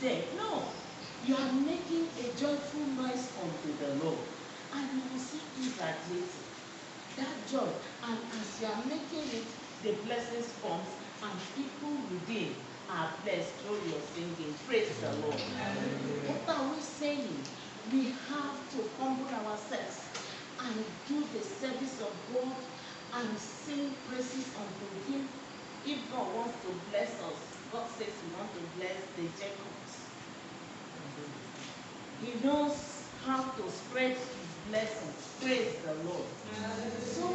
there. No. You are making a joyful noise unto the Lord. And you will see it radiating. That joy. And as you are making it, the blessings comes and people within are blessed through your singing. Praise the Lord. What are we saying? We have to humble ourselves and do the service of God and sing praises unto Him. If God wants to bless us, God says He wants to bless the JCOT. He knows how to spread His blessings. Praise the Lord. So,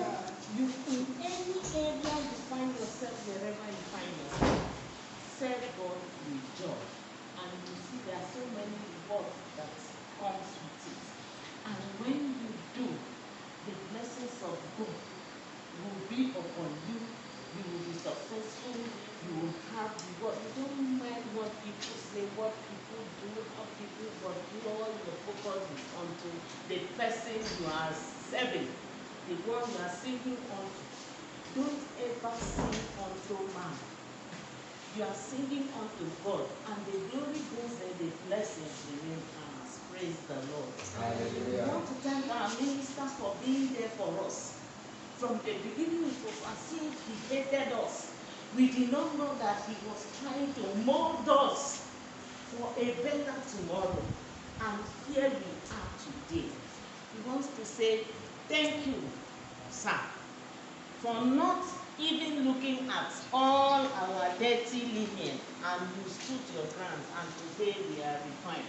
you in any area you find yourself, wherever you find yourself, serve God with joy. And you see there are so many rewards that comes with it. And when you do, the blessings of God will be upon you. You will be successful. You will have reward. You don't mind what people say, what people do, how people, but all your focus is onto the person you are serving, the one you are singing unto. Don't ever sing unto man. You are singing unto God, and the glory goes there, the blessings remain ours. Praise the Lord. Hallelujah. We want to thank our minister for being there for us. From the beginning, it was as if he hated us. We did not know that he was trying to mold us for a better tomorrow. And here we are today. He wants to say, thank you, sir, for not even looking at all our dirty linen, and you stood your ground, and today we are refined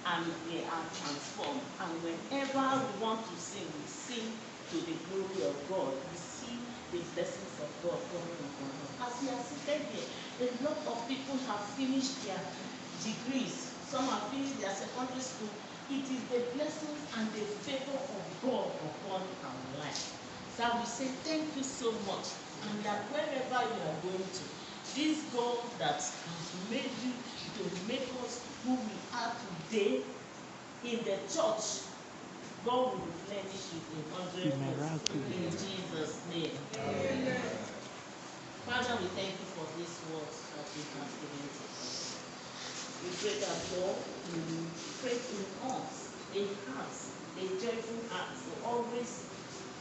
and we are transformed. And whenever we want to sing, we sing to the glory of God. We see the blessings of God coming upon us. As we are seated here, a lot of people have finished their degrees. Some have finished their secondary school. It is the blessings and the favor of God upon our life. So we say thank you so much, and that wherever you are going to, this God that has made you to make us who we are today in the church, God will replenish you in 100% in Jesus' name. Amen. Father, we thank you for these words that you have given to us. We pray that Lord, you create in us a heart, a joyful heart to always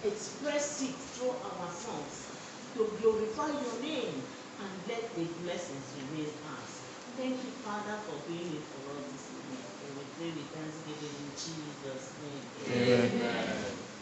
express it through our songs, to glorify your name and let the blessings remain ours. Thank you, Father, for doing it for us this evening. And we pray with thanksgiving in Jesus' name. Amen.